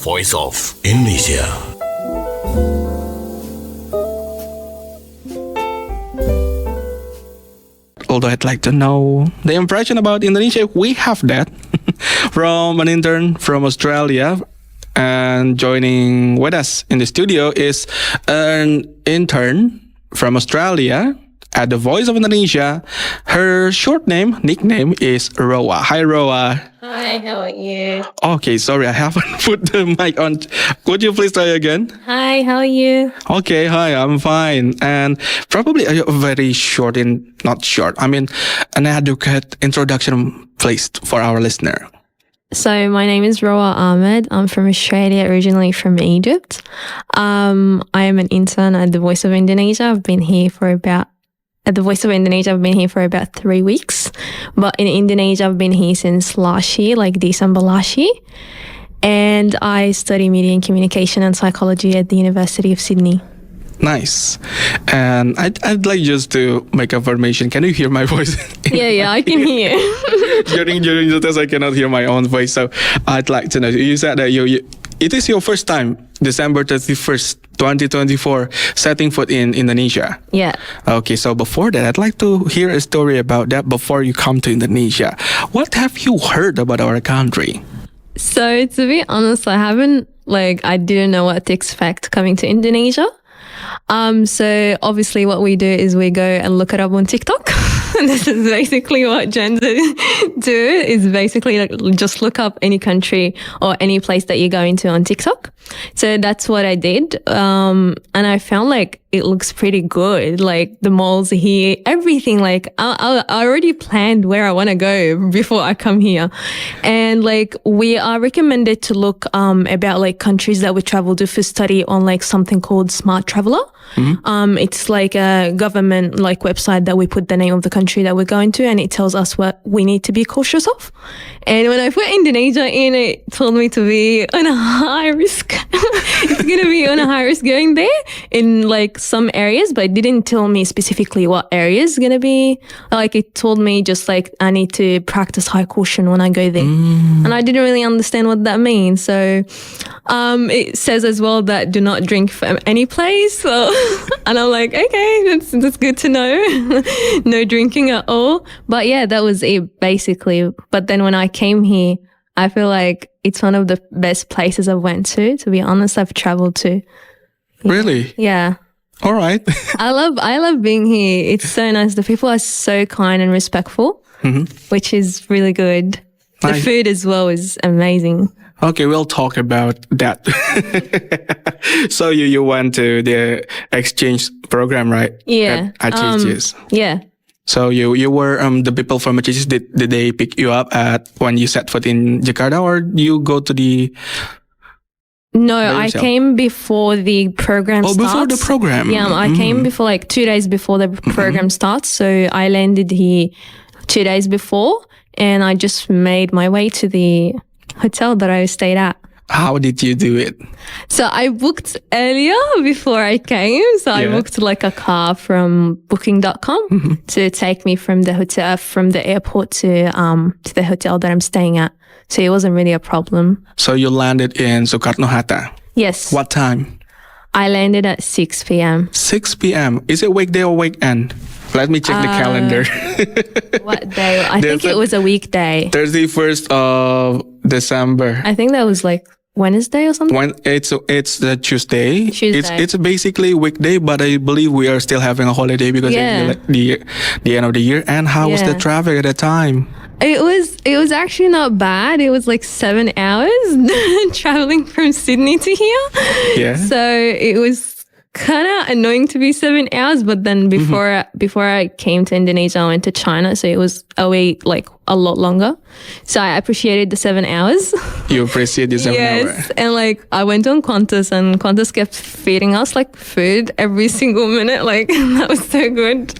Voice of Indonesia. Although I'd like to know the impression about Indonesia, we have that from an intern from Australia. And joining with us in the studio is an intern from Australia at the Voice of Indonesia. Her nickname is Roaa. Hi, Roaa. Hi, how are you? Okay, sorry, I haven't put the mic on. Could you please try again? Hi, how are you? Okay, hi, I'm fine. And probably a very an adequate introduction, please, for our listener. So my name is Roaa Ahmed. I'm from Australia, originally from Egypt. I am an intern at the Voice of Indonesia. I've been here for about 3 weeks. But in Indonesia, I've been here since last year, like December last year. And I study media and communication and psychology at the University of Sydney. Nice. And I'd like just to make affirmation. Can you hear my voice? Yeah, I can hear. during the test, I cannot hear my own voice. So I'd like to know. You said that it is your first time, December 31st, 2024, setting foot in Indonesia. Yeah. Okay, so before that, I'd like to hear a story about that before you come to Indonesia. What have you heard about our country? So to be honest, I didn't know what to expect coming to Indonesia. So obviously what we do is we go and look it up on TikTok. This is basically what Gen Z do, is basically just look up any country or any place that you go into on TikTok. So that's what I did. And I found like it looks pretty good. Like the malls here, everything, like I already planned where I want to go before I come here. And like we are recommended to look about like countries that we travel to for study on like something called Smart Traveler. Mm-hmm. It's like a government like website that we put the name of the country that we're going to, and it tells us what we need to be cautious of. And when I put Indonesia in, it told me to be on a high risk. It's going to be on a high risk going there in like some areas, but it didn't tell me specifically what areas is going to be. Like it told me just like I need to practice high caution when I go there. And I didn't really understand what that means. So it says as well that do not drink from any place. So, and I'm like, okay, that's good to know. No drinking at all. But yeah, that was it basically. But then when I came here, I feel like it's one of the best places I went to be honest, I've traveled to. Really? Yeah. All right. I love being here. It's so nice. The people are so kind and respectful, which is really good. The food as well is amazing. Okay, we'll talk about that. So you went to the exchange program, right? Yeah. At ACICIS. Yeah. So you were the people from ACICIS. Did they pick you up at when you set foot in Jakarta, or you go to the? No, I came before the program starts. Oh, before the program. Yeah, I came before, like 2 days before the program starts. So I landed here 2 days before, and I just made my way to the hotel that I stayed at. How did you do it? So I booked earlier before I came. So I booked like a car from booking.com to take me from the hotel, from the airport to the hotel that I'm staying at. So it wasn't really a problem. So you landed in Soekarno-Hatta? Yes. What time? I landed at 6 p.m. 6 p.m. Is it weekday or weekend? Let me check the calendar. What day? I think it was a weekday. 31st of December. I think that was like Wednesday or something. It's the Tuesday. Tuesday. It's basically weekday, but I believe we are still having a holiday because it's the end of the year. And how was the traffic at the time? It was actually not bad. It was like 7 hours traveling from Sydney to here. Yeah. So it was kind of annoying to be 7 hours, but then before I came to Indonesia, I went to China, so it was away like a lot longer. So I appreciated the 7 hours. You appreciate the 7 hours? Yes, and like I went on Qantas, and Qantas kept feeding us like food every single minute. Like that was so good.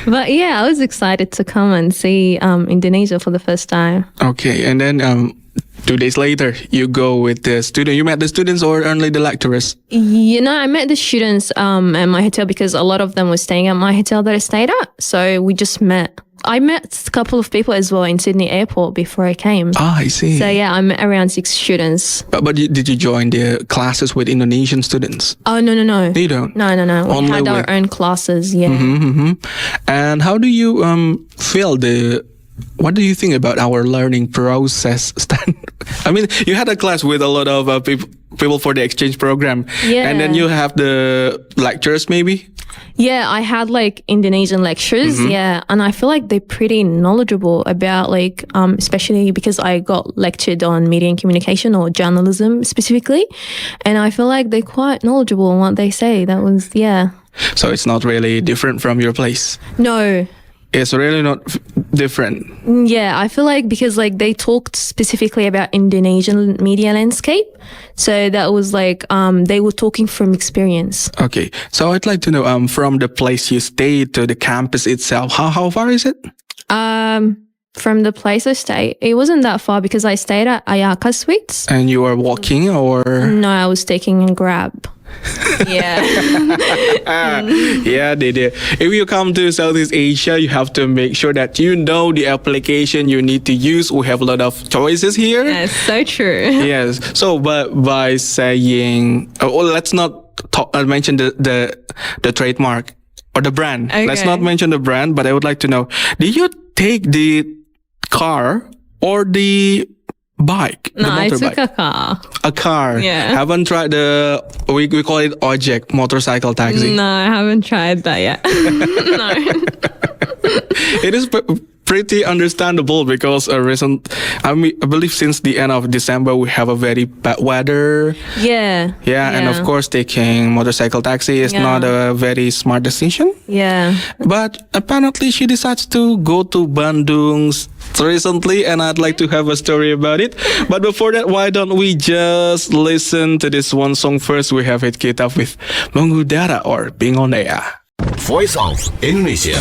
But yeah, I was excited to come and see Indonesia for the first time. Okay, and then 2 days later, you go with the student. You met the students or only the lecturers? I met the students at my hotel because a lot of them were staying at my hotel that I stayed at. So we just met I met a couple of people as well in Sydney Airport before I came. Ah, I see. So yeah, I met around 6 students. But did you join the classes with Indonesian students? Oh no. You don't? No. We Only had our with- own classes. Yeah. And how do you feel what do you think about our learning process? I mean, you had a class with a lot of people for the exchange program. Yeah. And then you have the lectures maybe? Yeah, I had like Indonesian lectures. Yeah, and I feel like they're pretty knowledgeable about like, especially because I got lectured on media and communication or journalism specifically, and I feel like they're quite knowledgeable on what they say. That was So it's not really different from your place. No. It's really not different. Yeah, I feel like because like they talked specifically about Indonesian media landscape, so that was like they were talking from experience. Okay, so I'd like to know from the place you stayed to the campus itself, how far is it? From the place I stayed, it wasn't that far because I stayed at ACICIS Suites. And you were walking or? No, I was taking a Grab. Yeah. Yeah, they did. If you come to Southeast Asia, you have to make sure that you know the application you need to use. We have a lot of choices here. That's so true. Yes. So, but by saying, let's not mention the trademark or the brand. Okay. Let's not mention the brand. But I would like to know: did you take the car or the bike? No, the I motorbike? took a car. A car. Yeah. Haven't tried we call it ojek, motorcycle taxi. No, I haven't tried that yet. No. It is pretty understandable because I believe since the end of December we have a very bad weather. Yeah. And of course taking motorcycle taxi is not a very smart decision. Yeah. But apparently she decides to go to Bandung recently, and I'd like to have a story about it. But before that, why don't we just listen to this one song first? We have it kicked off with Mengudara or Being on Air. Voice of Indonesia.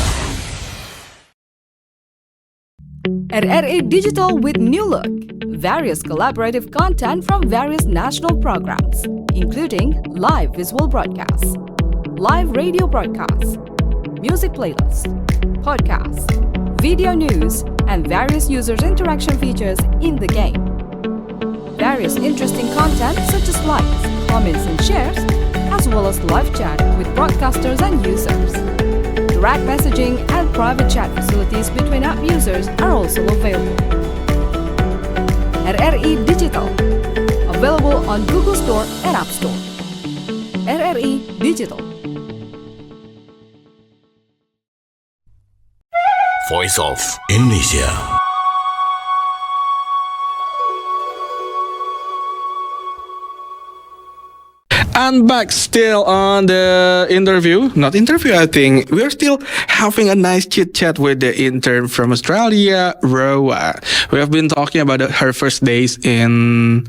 RRI Digital with new look. Various collaborative content from various national programs, including live visual broadcasts, live radio broadcasts, music playlists, podcasts, video news, and various users' interaction features in the game. Various interesting content such as likes, comments, and shares, as well as live chat with broadcasters and users. Direct messaging and private chat facilities between app users are also available. RRI Digital, available on Google Store and App Store. RRI Digital. Voice of Indonesia. And back still on the I think. We're still having a nice chit chat with the intern from Australia, Roaa. We have been talking about her first days in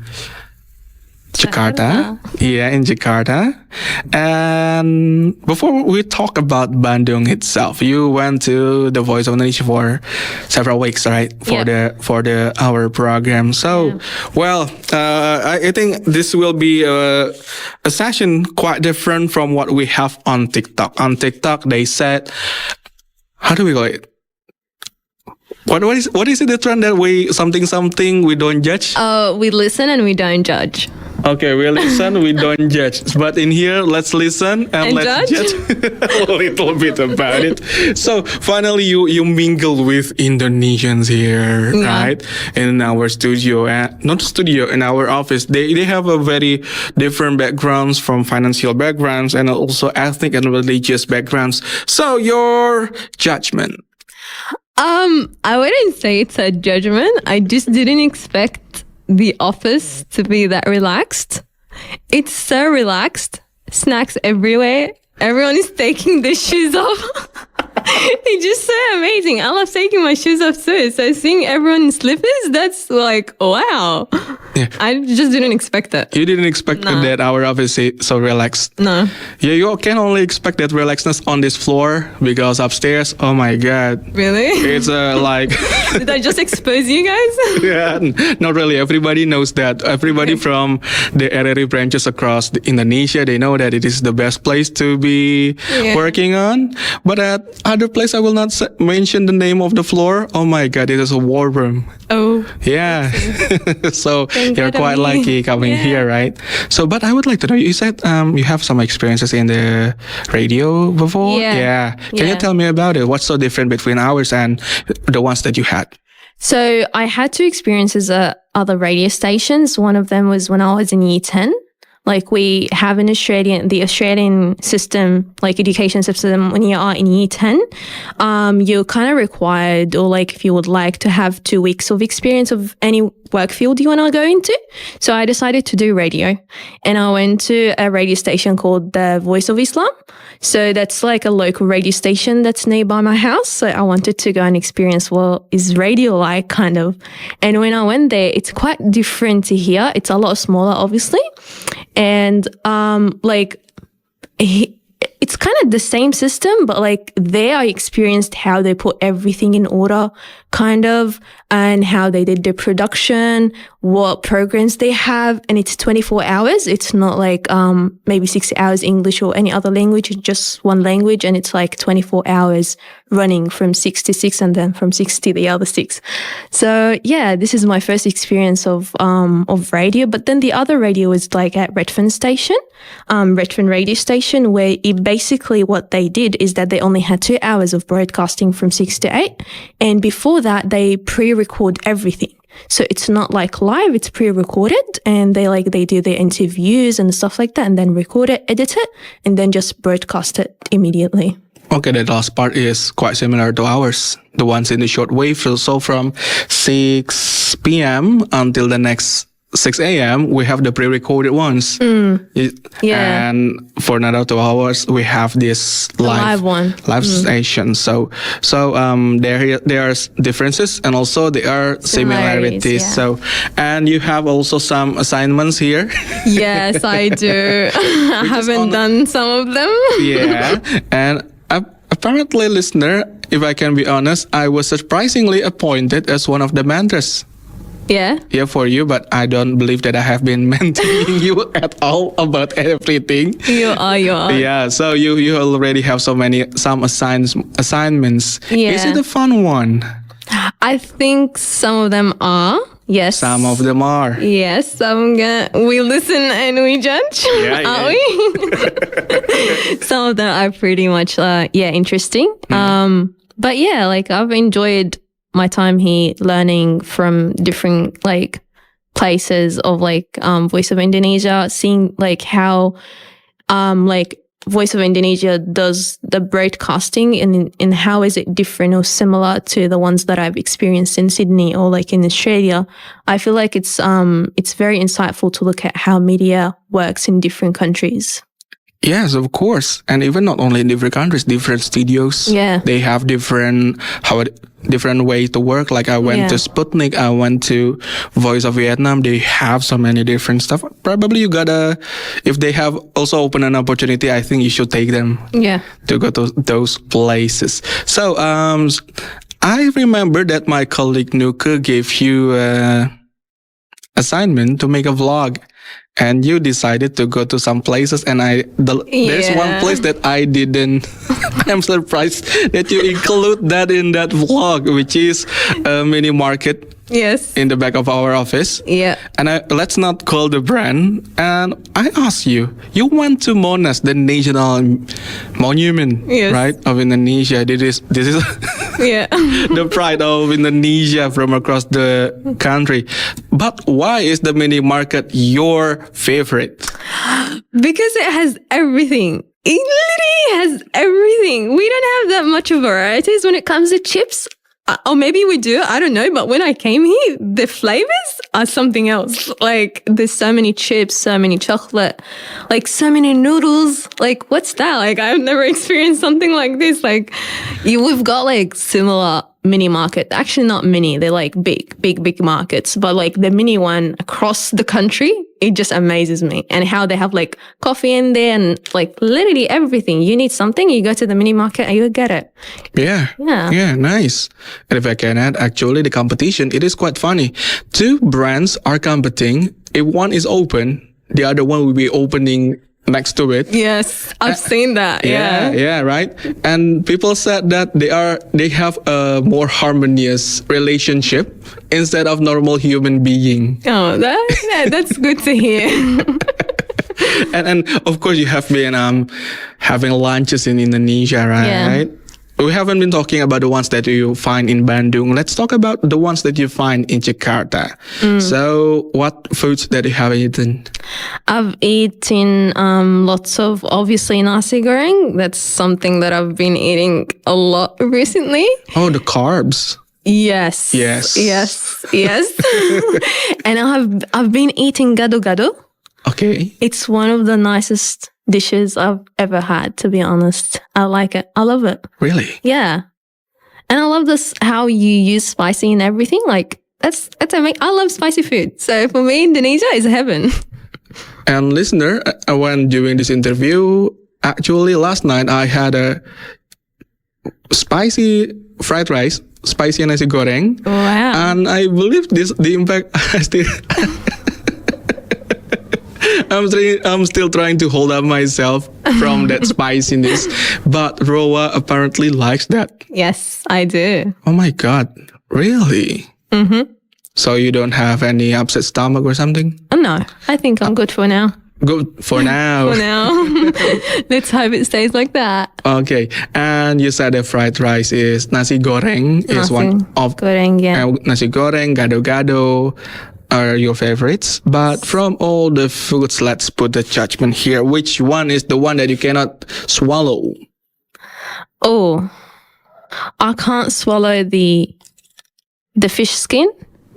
Jakarta. Yeah, in Jakarta. And before we talk about Bandung itself, you went to the Voice of Indonesia for several weeks, right? For our program. So, I think this will be a session quite different from what we have on TikTok. On TikTok, they said, how do we call it? What is it, the trend that we don't judge? We listen and we don't judge. Okay, we listen, we don't judge. But in here, let's listen and let's judge a little bit about it. So finally, you mingle with Indonesians here, right? In our studio, in our office. They have a very different backgrounds, from financial backgrounds and also ethnic and religious backgrounds. So your judgment. I wouldn't say it's a judgment. I just didn't expect the office to be that relaxed. It's so relaxed. Snacks everywhere. Everyone is taking their shoes off. It's just so amazing. I love taking my shoes off too. So seeing everyone in slippers, that's like, wow. Yeah. I just didn't expect it. You didn't expect that our office is so relaxed. No. Yeah, you can only expect that relaxedness on this floor, because upstairs, oh my God. Really? It's like... Did I just expose you guys? Yeah, not really. Everybody knows that. Everybody from the RRI branches across Indonesia, they know that it is the best place to be working on. But other place, I will not mention the name of the floor. Oh my God, it is a war room. Oh. Yeah. So Thank you're God quite of me. lucky coming here, right? So, but I would like to know, you said you have some experiences in the radio before? Yeah. Can you Yeah. tell me about it? What's so different between ours and the ones that you had? So I had two experiences at other radio stations. One of them was when I was in year 10. Like we have the Australian system, like education system, when you are in year 10, you're kind of required, or like if you would like to have 2 weeks of experience of any work field you want to go into. So I decided to do radio, and I went to a radio station called the Voice of Islam. So that's like a local radio station that's nearby my house. So I wanted to go and experience what is radio like, kind of. And when I went there, it's quite different to here. It's a lot smaller, obviously. And it's kind of the same system, but like there I experienced how they put everything in order, kind of, and how they did the production, what programs they have, and it's 24 hours. It's not like maybe 6 hours English or any other language, it's just one language, and it's like 24 hours running from 6 to 6 and then from 6 to the other 6. So yeah, this is my first experience of radio. But then the other radio was like at Redfern station, Redfern radio station, where it basically what they did is that they only had 2 hours of broadcasting from 6 to 8. And before that, they pre-record everything. So it's not like live, it's pre-recorded, and they do their interviews and stuff like that, and then record it, edit it, and then just broadcast it immediately. Okay, that last part is quite similar to ours. The ones in the shortwave. So from 6 p.m. until the next 6 a.m., we have the pre-recorded ones. Yeah. And for another 2 hours, we have this live one. live station. So there are differences, and also there are similarities. yeah. So, and you have also some assignments here. Yes, I do. I haven't done some of them. Yeah. And apparently, listener, if I can be honest, I was surprisingly appointed as one of the mentors. Yeah. Yeah, for you, but I don't believe that I have been mentoring you at all about everything. You are. Yeah, so you already have some assignments. Yeah. Is it a fun one? I think some of them are. Yes. Some of them are. Yes, we listen and we judge, aren't we? Some of them are pretty much, interesting. But yeah, like I've enjoyed my time here learning from different like places of like Voice of Indonesia, seeing like how like Voice of Indonesia does the broadcasting, and how is it different or similar to the ones that I've experienced in Sydney or like in Australia. I feel like it's very insightful to look at how media works in different countries. Yes, of course. And even not only in different countries, different studios. Yeah. They have different way to work. Like I went to Sputnik, I went to Voice of Vietnam. They have so many different stuff. Probably you gotta, if they have also open an opportunity, I think you should take them. Yeah. To go to those places. So, I remember that my colleague Nuke gave you assignment to make a vlog. And you decided to go to some places, and there's one place that I didn't. I'm surprised that you include that in that vlog, which is a mini market. Yes. In the back of our office. Yeah. And let's not call the brand. And I asked you went to Monas, the national monument, right, of Indonesia. This is Yeah. the pride of Indonesia from across the country. But why is the mini market your favorite? Because it has everything. It literally has everything. We don't have that much of varieties when it comes to chips. Or maybe we do, I don't know. But when I came here, the flavors are something else. Like there's so many chips, so many chocolate, like so many noodles. Like what's that? Like I've never experienced something like this. Like we've got like similar mini market. Actually not mini, they're like big markets. But like the mini one across the country, it just amazes me. And how they have like coffee in there and like literally everything. You need something, you go to the mini market and you get it. Yeah, nice. And if I can add, actually the competition, it is quite funny. 2 brands are competing. If one is open, the other one will be opening next to it. Yes, I've seen that. Yeah. Right. And people said that they have a more harmonious relationship instead of normal human being. Oh, that's good to hear. And of course you have been having lunches in Indonesia, right? Yeah. We haven't been talking about the ones that you find in Bandung. Let's talk about the ones that you find in Jakarta. So what foods that you have eaten? I've eaten lots of, obviously, nasi goreng. That's something that I've been eating a lot recently. Oh, the carbs. Yes. Yes. And I've been eating gado-gado. Okay. It's one of the nicest dishes I've ever had, to be honest. I like it. I love it. Really? Yeah. And I love this, how you use spicy and everything. Like, that's amazing. I love spicy food. So for me, Indonesia is heaven. And listener, when doing this interview, actually last night I had a spicy fried rice, spicy nasi goreng. Wow. And I believe the impact I still I'm still trying to hold up myself from that spiciness, but Roaa apparently likes that. Yes, I do. Oh my God, really? Mm-hmm. So you don't have any upset stomach or something? No, I think I'm good for now. Good for now. For now. Let's hope it stays like that. Okay, and you said the fried rice is nasi goreng is one of Goreng, yeah. nasi goreng, gado-gado are your favorites. But from all the foods, let's put the judgment here. Which one is the one that you cannot swallow? Oh, I can't swallow the fish skin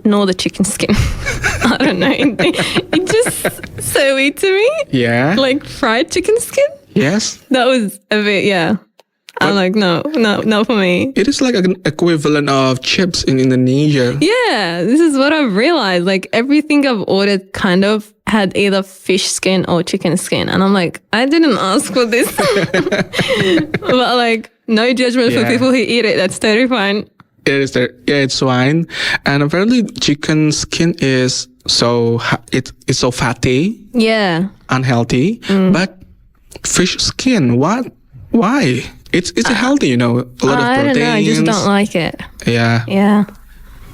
nor the chicken skin. I don't know. It's just so weird to me. Yeah. Like fried chicken skin. Yes. That was a bit, yeah. I'm like, no, not for me. It is like an equivalent of chips in Indonesia. Yeah, this is what I've realized. Like everything I've ordered kind of had either fish skin or chicken skin. And I'm like, I didn't ask for this. But like, no judgment for people who eat it. That's totally fine. It is there. Yeah, it's fine. And apparently chicken skin is it's so fatty. Yeah. Unhealthy. But fish skin, what? Why? It's healthy, a lot of proteins. I don't know. I just don't like it. Yeah. Yeah.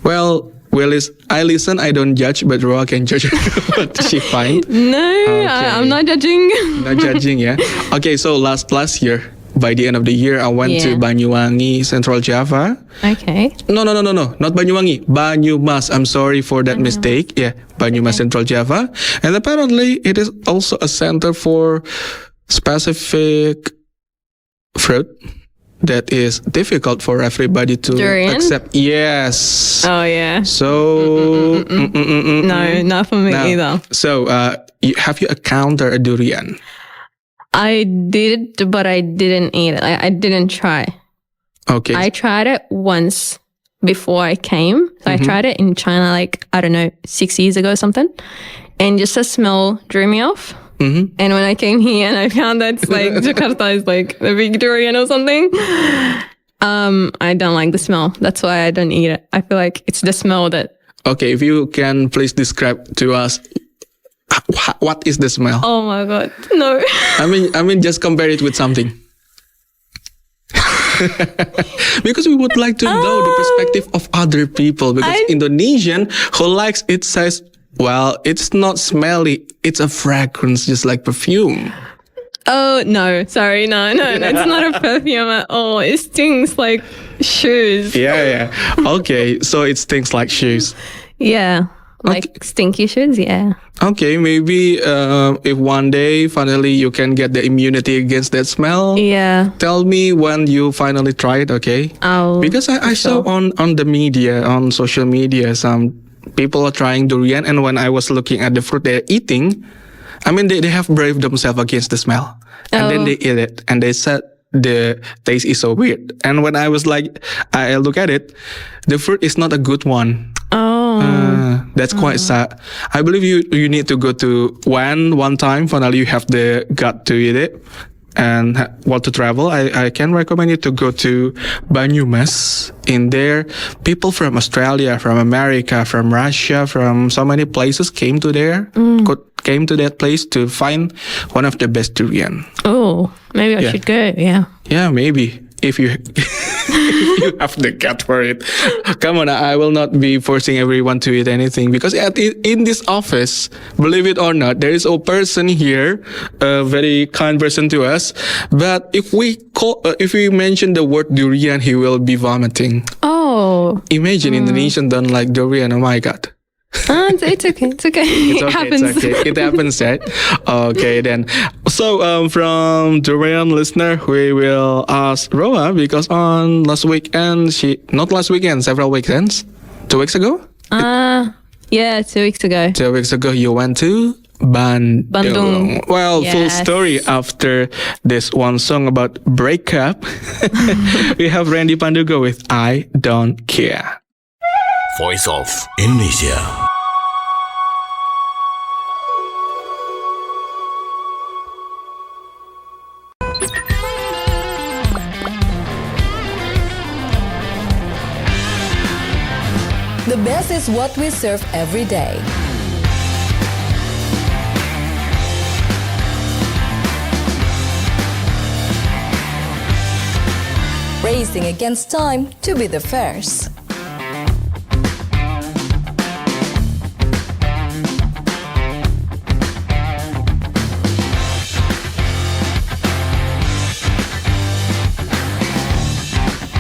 Well, I listen, I don't judge, but Roaa can judge what she finds. No, Okay. I'm not judging. Not judging, yeah. Okay, so last year, by the end of the year, I went to Banyuwangi, Central Java. Okay. No, not Banyuwangi, Banyumas. I'm sorry for that mistake. Yeah, Banyumas, Central Java. And apparently, it is also a center for specific fruit that is difficult for everybody to accept. Yes. Oh, yeah. So, No, not for me either. So, have you encountered a durian? I did, but I didn't eat it. I didn't try. Okay. I tried it once before I came. So I tried it in China, like, I don't know, 6 years ago or something. And just the smell drew me off. And when I came here and I found that it's like Jakarta is like the big durian or something, I don't like the smell. That's why I don't eat it. I feel like it's the smell that... Okay, if you can please describe to us, what is the smell? Oh my God, no. I mean, just compare it with something. Because we would like to know the perspective of other people. Because Indonesian who likes it says, well, it's not smelly. It's a fragrance, just like perfume. Oh, no. Sorry. No. It's not a perfume at all. It stings like shoes. Yeah. Okay, so it stinks like shoes. Yeah. Like stinky shoes, yeah. Okay, maybe if one day finally you can get the immunity against that smell. Yeah. Tell me when you finally try it, okay? Because I saw on the media, on social media, some people are trying durian, and when I was looking at the fruit they're eating, I mean, they have braved themselves against the smell. And then they eat it, and they said the taste is so weird. And when I was like, I look at it, the fruit is not a good one. That's quite sad. I believe you need to go to one time, finally you have the gut to eat it and want to travel. I can recommend you to go to Banyumas. In there, people from Australia, from America, from Russia, from so many places came to there, came to that place to find one of the best durian. Oh, maybe I should go. Yeah. Yeah, maybe if you if you have the gut for it. Come on, I will not be forcing everyone to eat anything because in this office, believe it or not, there is a person here, a very kind person to us. But if we mention the word durian, he will be vomiting. Oh. Imagine Indonesians don't like durian. Oh my god. It's okay. It's okay. It happens. It's okay. It happens, right? Okay, then. So, from Durian listener, we will ask Roaa because on last weekend, several weekends, 2 weeks ago? Yeah, 2 weeks ago. 2 weeks ago, you went to Bandung. Well, full Yes. story after this one song about breakup. We have Randy Pandugo with I Don't Care. Voice of Indonesia. The best is what we serve every day. Racing against time to be the first.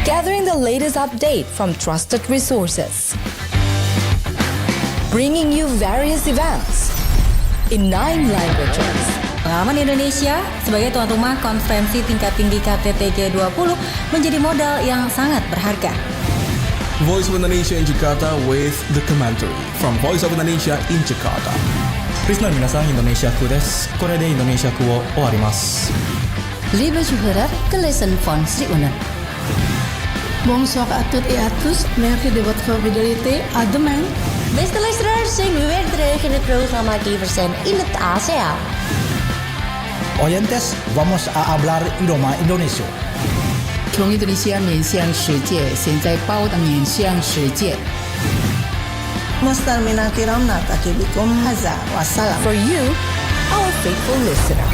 Gathering the latest update from trusted resources. Bringing you various events in 9 languages. Pengalaman Indonesia sebagai tuan rumah konferensi tingkat tinggi KTT G20 menjadi modal yang sangat berharga. Voice of Indonesia in Jakarta with the commentary from Voice of Indonesia in Jakarta. リスナーの皆さん、インドネシア風です。これでインドネシア風を終わります。 Lieve Juhurat ke lesson van Sri Unen. Bonsoir à toutes et à tous. Merci de votre fidélité. À demain. Beste luisteraars, zijn we weer terug in het programma Diversen in het ASEA. Oyentes, vamos a hablar idioma Indonesia. 从印度尼西亚面向世界，现在报道面向世界。 Mustarminatiram natakibikum haza wassalam. For you, our faithful listener.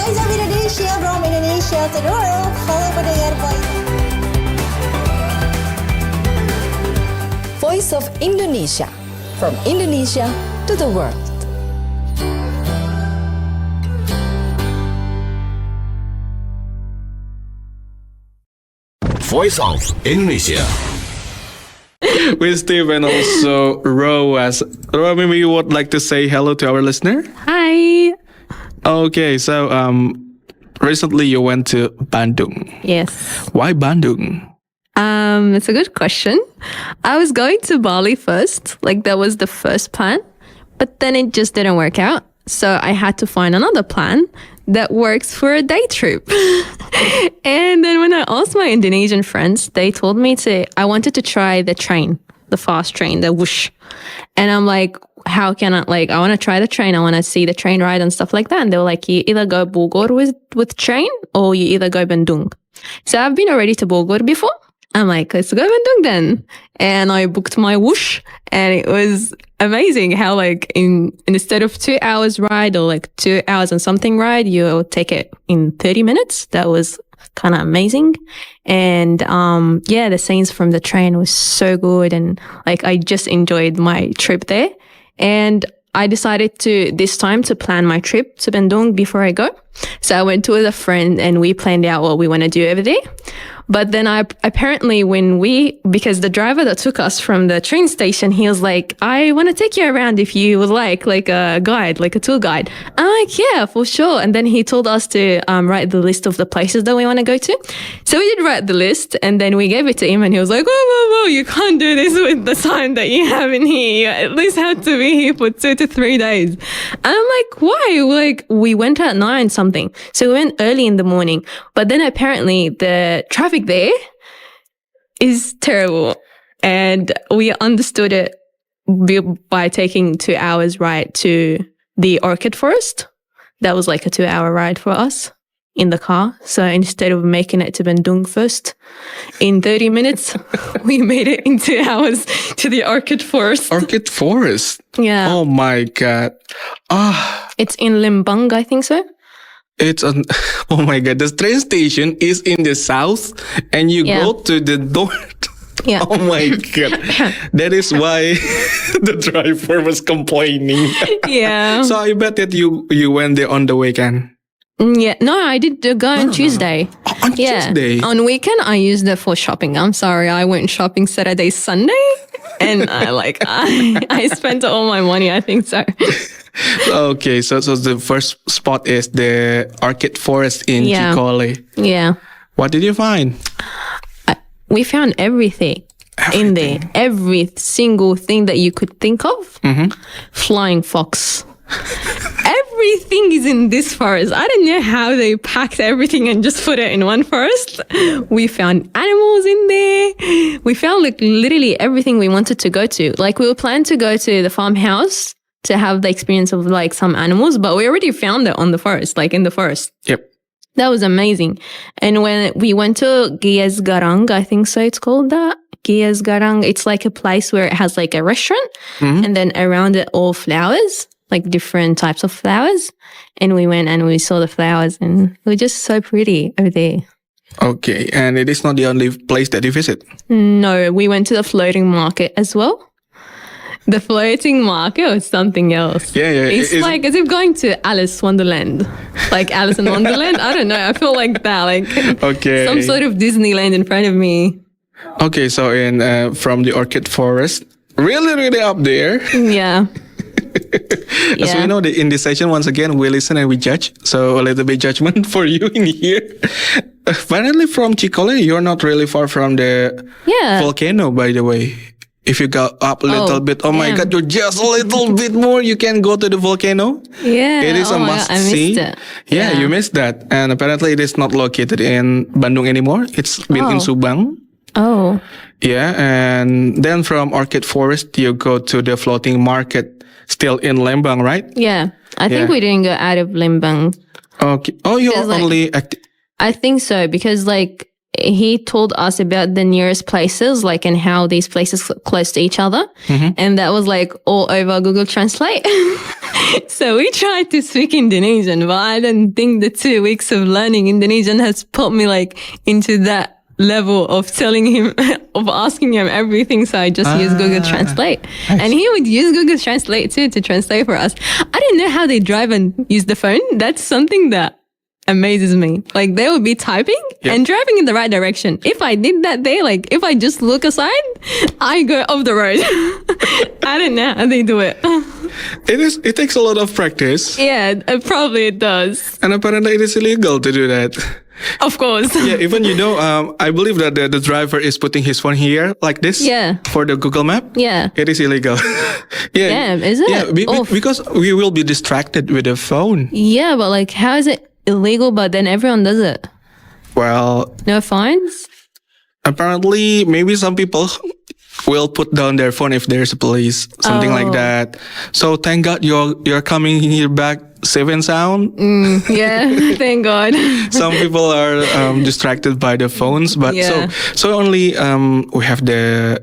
Voice of Indonesia from Indonesia to the world. Halo pendengar Voice of Indonesia. From Indonesia to the world. Voice of Indonesia. With Steve and also Roaa. Roaa, maybe you would like to say hello to our listener? Hi. Okay, so recently you went to Bandung. Yes. Why Bandung? It's a good question. I was going to Bali first. Like that was the first plan. But then it just didn't work out. So I had to find another plan that works for a day trip. And then when I asked my Indonesian friends, they told me I wanted to try the train, the fast train, the whoosh. And I'm like, how can I want to try the train. I want to see the train ride and stuff like that. And they were like, you either go Bogor with train or you either go Bandung. So I've been already to Bogor before. I'm like, let's go Bandung then. And I booked my whoosh and it was amazing how instead of 2 hours ride or 2 hours and something ride, you'll take it in 30 minutes. That was kind of amazing. And the scenes from the train was so good. And I just enjoyed my trip there. And I decided this time to plan my trip to Bandung before I go. So I went to with a friend and we planned out what we want to do over there. But then because the driver that took us from the train station, he was like, I want to take you around if you would like a guide, like a tour guide. I'm like, yeah, for sure. And then he told us to write the list of the places that we want to go to. So we did write the list and then we gave it to him and he was like, you can't do this with the time that you have in here. You at least have to be here for 2 to 3 days. And I'm like, why? Like, we went at 9 something. So we went early in the morning. But then apparently the traffic there is terrible. And we understood it by taking 2 hours ride to the orchid forest. That was like a 2-hour ride for us in the car. So instead of making it to Bandung first, in 30 minutes, we made it in 2 hours to the orchid forest. Orchid forest? Yeah. Oh my God. It's in Lembang, I think so. Oh my God. The train station is in the south and you go to the north. Yeah. Oh my God. That is why the driver was complaining. Yeah. So I bet that you went there on the weekend. Yeah. No, I did go on Tuesday. Oh, on Tuesday? On weekend, I used it for shopping. I'm sorry. I went shopping Saturday, Sunday. And I spent all my money, I think so. Okay. So the first spot is the Orchid Forest in Chicole. Yeah. What did you find? We found everything in there. Every single thing that you could think of. Mm-hmm. Flying fox. Everything is in this forest. I don't know how they packed everything and just put it in one forest. We found animals in there. We found like literally everything we wanted to go to. Like we were planning to go to the farmhouse to have the experience of like some animals, but we already found it on the forest, like in the forest. Yep. That was amazing. And when we went to Gies Garang, I think so it's called that. Gies Garang, it's like a place where it has like a restaurant and then around it all flowers, like different types of flowers. And we went and we saw the flowers and it was just so pretty over there. Okay. And it is not the only place that you visit? No, we went to the floating market as well. The floating market was something else. Yeah. It's like as if going to Alice Wonderland. Like Alice in Wonderland. I don't know. I feel like that. Like some sort of Disneyland in front of me. Okay, so from the Orchid Forest, really up there. Yeah. As we know, in this session, once again, we listen and we judge. So a little bit judgment for you in here. Apparently from Chicole, you're not really far from the volcano, by the way. If you go up a little bit, my God, you're just a little bit more, you can go to the volcano. Yeah. It is a must see. Missed it. Yeah, you missed that. And apparently it is not located in Bandung anymore. It's been in Subang. Oh. Yeah, and then from Orchid Forest, you go to the floating market, still in Lembang, right? Yeah. I think we didn't go out of Lembang. Okay. Oh, you're only... I think so, because like he told us about the nearest places, like, and how these places close to each other. Mm-hmm. And that was like all over Google Translate. So we tried to speak Indonesian, but I don't think the 2 weeks of learning Indonesian has put me like into that level of telling him, of asking him everything. So I just used Google Translate. Nice. And he would use Google Translate too to translate for us. I don't know how they drive and use the phone. That's something that amazes me. Like they would be typing and driving in the right direction. If I did that day, like if I just look aside, I go off the road. I don't know how they do it. It takes a lot of practice. Yeah, probably it does. And apparently it is illegal to do that. Of course. Yeah, even I believe that the driver is putting his phone here like this. Yeah. For the Google Map. Yeah. It is illegal. Yeah, is it? Yeah, because we will be distracted with the phone. Yeah, but like how is it illegal but then everyone does it? Well, no fines? Apparently, maybe some people will put down their phone if there's a police, something like that. So thank God you're coming here back safe and sound. Yeah, thank God. Some people are distracted by the phones, but so only we have the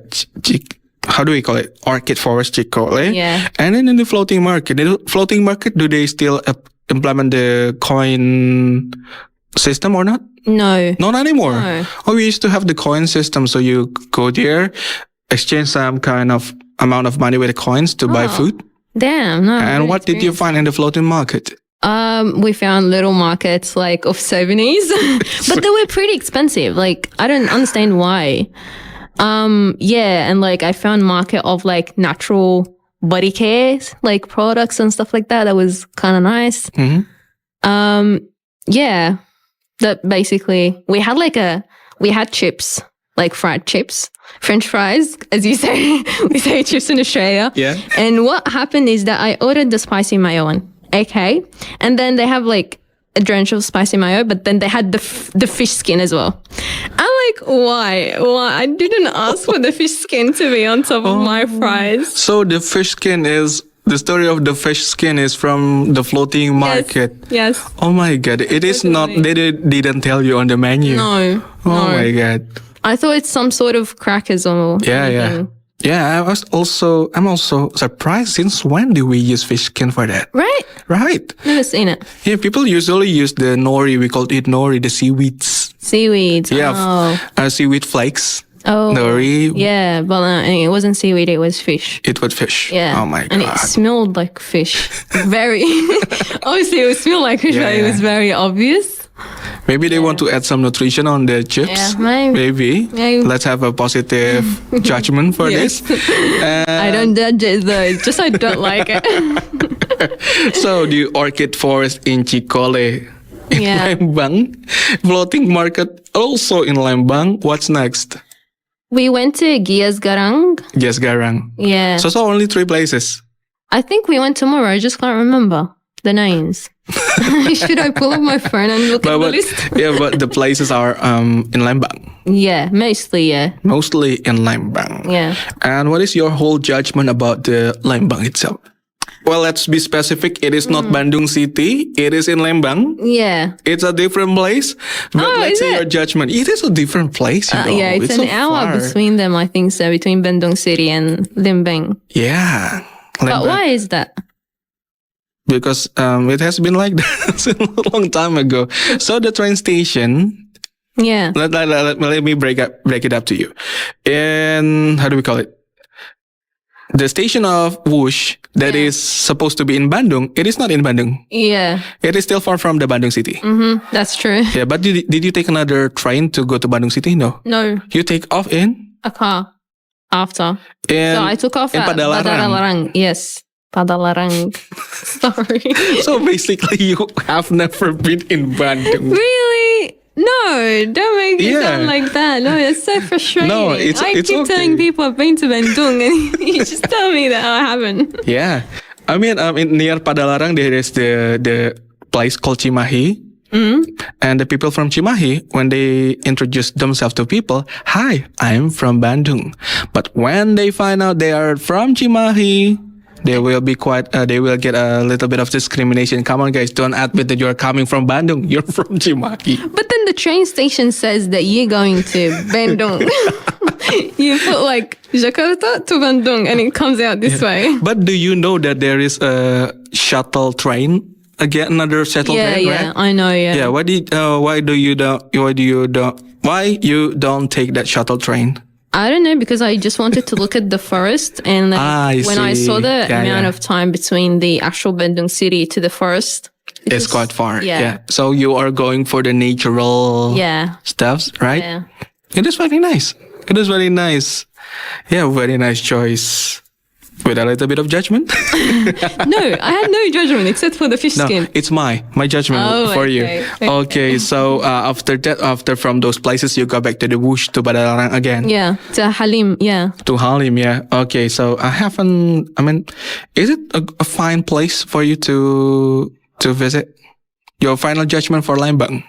how do we call it? Orchid Forest Chicole. Yeah. And then in the floating market, do they still implement the coin system or not? No. Not anymore. No. Oh, we used to have the coin system. So you go there, exchange some kind of amount of money with the coins to buy food. Damn. No. And what did you find in the floating market? We found little markets like of souvenirs, but they were pretty expensive. Like I don't understand why. And like I found market of like natural body care, like products and stuff like that. That was kind of nice. Mm-hmm. That basically we had chips like fried chips, French fries, as you say. We say chips in Australia. Yeah. And what happened is that I ordered the spicy mayo one. Okay. And then they have like a drench of spicy mayo, but then they had the fish skin as well. I'm like, why? I didn't ask for the fish skin to be on top of my fries. So the fish skin is... The story of the fish skin is from the floating market. Yes. Oh my God. It is not... They didn't tell you on the menu. No. Oh my God. I thought it's some sort of crackers or anything. Yeah, I'm also surprised. Since when do we use fish skin for that? Right. Never seen it. Yeah, people usually use the nori. We call it nori, the seaweeds. Seaweeds. Yeah, seaweed flakes. Oh. Nori. Yeah, but it wasn't seaweed, it was fish. It was fish. Yeah. Oh my God. And it smelled like fish. Very. Obviously, it would smell like fish, but it was very obvious. Maybe they want to add some nutrition on the chips. Yeah, maybe. Let's have a positive judgment for this. I don't judge it though, just I don't like it. So the orchid forest in Cikole, in Lembang, floating market also in Lembang. What's next? We went to Gias Garang. Gias Garang. Yeah. So only 3 places. I think we went tomorrow. I just can't remember the names. Should I pull up my phone and look at the list? Yeah, but the places are in Lembang. Yeah, mostly, yeah. Mostly in Lembang. Yeah. And what is your whole judgment about the Lembang itself? Well, let's be specific. It is not Bandung City. It is in Lembang. Yeah. It's a different place. But let's see your judgment. It is a different place, you know. Yeah, it's an hour between them, I think so, between Bandung City and Lembang. Yeah. Lembang. But why is that? Because it has been like that since a long time ago. So the train station... Yeah. Let me break it up to you. In, how do we call it? The station of Wush that is supposed to be in Bandung, it is not in Bandung. Yeah. It is still far from the Bandung city. That's true. Yeah, but did you take another train to go to Bandung city? No. No. You take off in? A car after. So I took off at Padalarang. Yes. Padalarang. Sorry. So basically you have never been in Bandung. Really? No, don't make it sound like that. No, it's so frustrating. No, I keep telling people I've been to Bandung and you just tell me that I haven't. Yeah. I mean, near Padalarang, there is the place called Cimahi. And the people from Cimahi, when they introduce themselves to people, hi, I'm from Bandung. But when they find out they are from Cimahi, they will be they will get a little bit of discrimination. Come on, guys, don't admit that you're coming from Bandung. You're from Cimahi. But then the train station says that you're going to Bandung. You put like Jakarta to Bandung and it comes out this way. But do you know that there is a shuttle train? Again, another shuttle train, right? Yeah, I know, yeah. Yeah, why you don't take that shuttle train? I don't know, because I just wanted to look at the forest, and when I saw the amount of time between the actual Bandung city to the forest, it's quite far. Yeah. So you are going for the natural stuffs, right? Yeah. It is very nice. Yeah, very nice choice. With a little bit of judgment? No, I had no judgment except for the fish skin. It's my judgment for you. Okay, so after from those places, you go back to the Wush, to Padalarang again. Yeah, to Halim, yeah. To Halim, yeah. Okay, so is it a fine place for you to visit? Your final judgment for Lembang?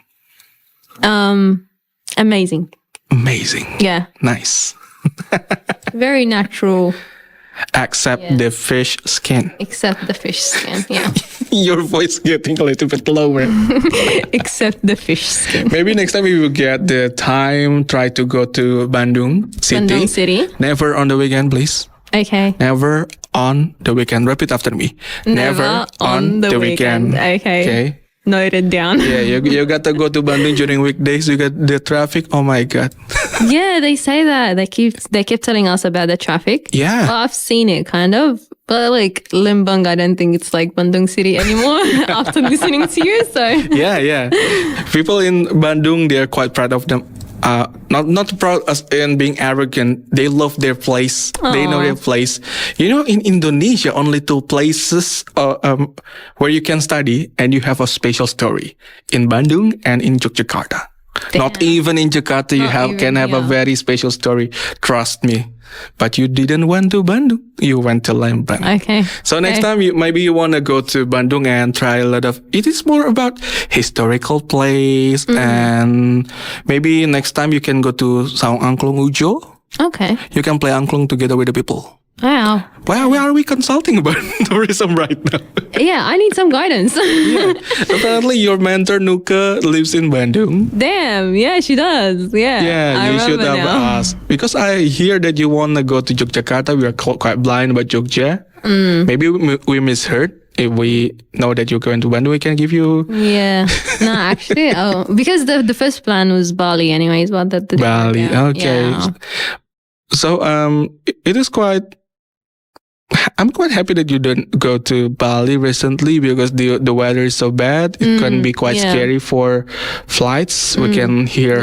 Amazing. Yeah. Nice. Very natural. Except the fish skin. Except the fish skin, yeah. Your voice getting a little bit lower. Except the fish skin. Maybe next time we will get the time, try to go to Bandung City. Never on the weekend, please. Okay. Never on the weekend. Repeat after me. Never on the weekend. Okay. Noted down. Yeah, you got to go to Bandung during weekdays. You got the traffic. Oh my God. Yeah, they say that. They keep telling us about the traffic. Yeah. Well, I've seen it kind of. But like Lembang, I don't think it's like Bandung City anymore after listening to you. So yeah. People in Bandung, they are quite proud of them. Not proud as in being arrogant. They love their place. Aww. They know their place. You know, in Indonesia, only 2 places where you can study and you have a special story. In Bandung and in Yogyakarta. Not even in Jakarta you can have a very special story. Trust me. But you didn't went to Bandung. You went to Lembang. Okay. So next time maybe you want to go to Bandung and try a lot of. It is more about historical place, and maybe next time you can go to Saung Angklung Ujo. Okay. You can play angklung together with the people. Wow. Why are we consulting about tourism right now? Yeah, I need some guidance. Yeah. Apparently, your mentor Nuka lives in Bandung. Damn, yeah, she does. Yeah. Yeah, I you should have now. asked. Because I hear that you want to go to Yogyakarta. We are quite blind about Jogja. Maybe we misheard. If we know that you're going to Bandung, we can give you... Yeah. No, actually, because the first plan was Bali anyways. But Bali, okay. Yeah. So it is quite... I'm quite happy that you didn't go to Bali recently because the weather is so bad. It can be quite scary for flights. We can hear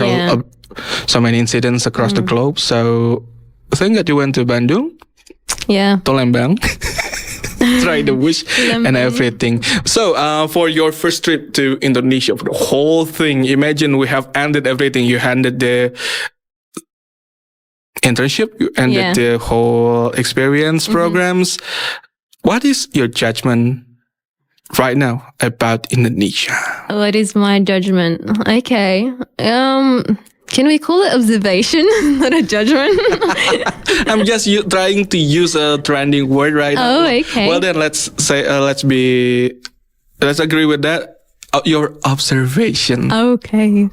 so many incidents across the globe. So I think that you went to Bandung. Yeah. To Lembang. Try the bush and everything. So for your first trip to Indonesia, for the whole thing, imagine we have ended everything. You handed the internship, you ended the whole experience programs. What is your judgment right now about Indonesia? What is my judgment? Okay. Can we call it observation, not a judgment? I'm just trying to use a trending word right now. Oh, okay. Well, then let's agree with that. Your observation. Okay.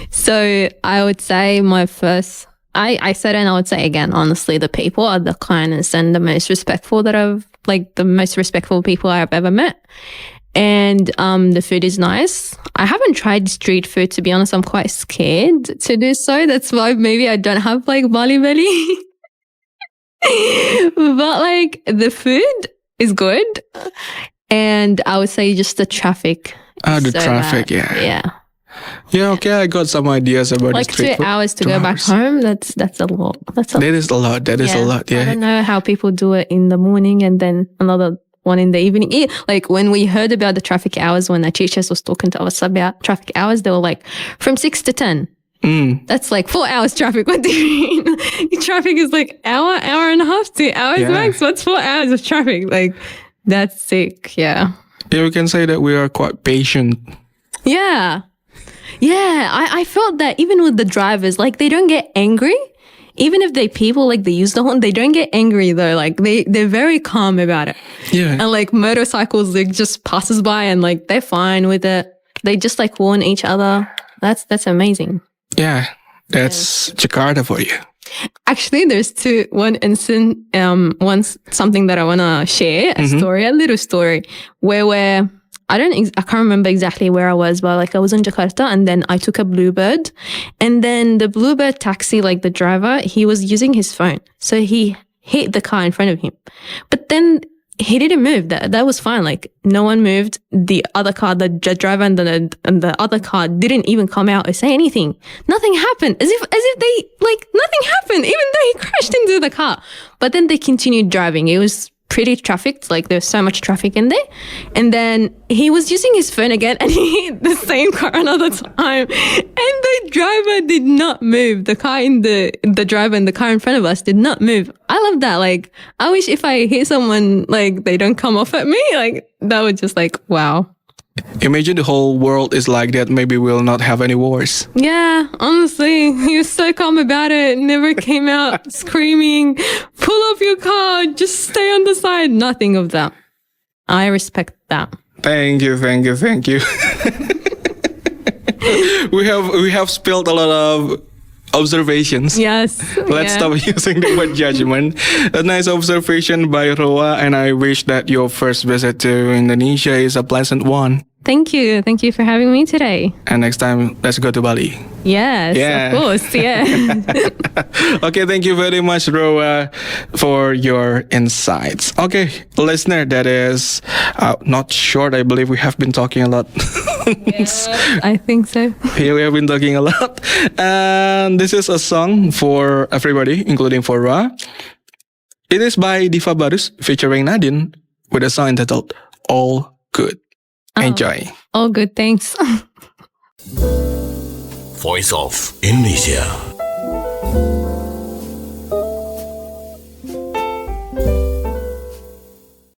So I would say I said and I would say again, honestly, the people are the kindest and the most respectful the most respectful people I've ever met. And the food is nice. I haven't tried street food, to be honest. I'm quite scared to do so. That's why maybe I don't have Bali belly. But the food is good. And I would say just the traffic. The traffic, yeah. Yeah, okay, I got some ideas about the street 2 hours to go back home. That's a lot. That is a lot. That is a lot. Yeah. I don't know how people do it in the morning and then another one in the evening. When we heard about the traffic hours, when ACICIS was talking to us about traffic hours, they were from 6 to 10. That's 4 hours traffic. What do you mean? Traffic is hour and a half, 2 hours max. What's 4 hours of traffic? That's sick. Yeah. Yeah, we can say that we are quite patient. Yeah. Yeah, I felt that even with the drivers, they don't get angry. Even if they use the horn, they don't get angry though. They're very calm about it. Yeah. And motorcycles, just passes by and they're fine with it. They just warn each other. That's amazing. Yeah, that's Jakarta for you. Actually, there's one incident, something that I want to share, a little story where I can't remember exactly where I was, but I was in Jakarta and then I took a Bluebird and then the Bluebird taxi, the driver, he was using his phone. So he hit the car in front of him, but then he didn't move. That was fine. No one moved. The other car, the driver and the other car didn't even come out or say anything. Nothing happened. As if they, nothing happened, even though he crashed into the car. But then they continued driving. It was pretty trafficked, there's so much traffic in there. And then he was using his phone again and he hit the same car another time. And the driver did not move. The driver and the car in front of us did not move. I love that. I wish if I hit someone, they don't come off at me. That would just wow. Imagine the whole world is like that. Maybe we'll not have any wars. Yeah, honestly, he was so calm about it. Never came out screaming, pull off your car, just stay on the side. Nothing of that. I respect that. Thank you. we have spilled a lot of observations. Yes. Let's stop using the word judgment. A nice observation by Roaa, and I wish that your first visit to Indonesia is a pleasant one. Thank you. Thank you for having me today. And next time, let's go to Bali. Yes, of course. Yeah. Okay, thank you very much, Roaa, for your insights. Okay, listener, that is not short. I believe we have been talking a lot. Yeah, I think so. Yeah, we have been talking a lot. And this is a song for everybody, including for Roaa. It is by Diva Barus featuring Nadine with a song entitled All Good. Enjoy. All good, thanks. Voice of Indonesia.